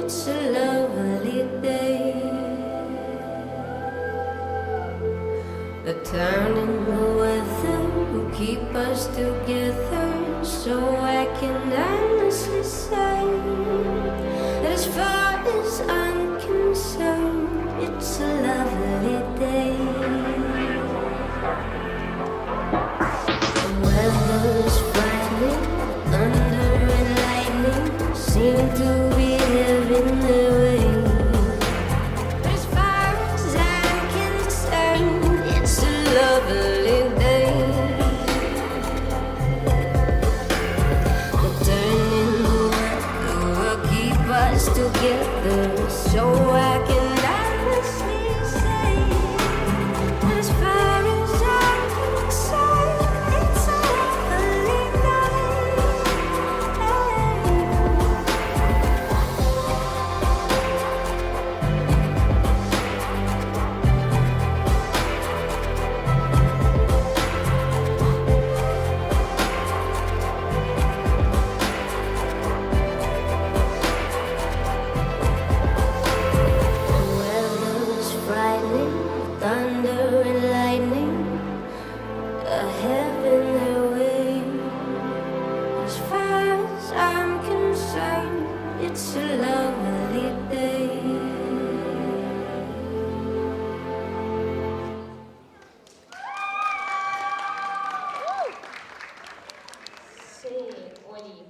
it's a lovely day. The turn in the weather will keep us together, so I can honestly say that as far as I'm concerned, it's a lovely day. The weather's frightening, thunder and lightning seem to be having their way. But as far as I'm concerned, it's a lovely day. The turning the weather will keep us together, so I can honestly say that as far as I'm concerned, it's a lovely day. The weather's frightening, thunder and lightning are having their way. As far as I'm concerned, it's a lovely day. Sí, Oli.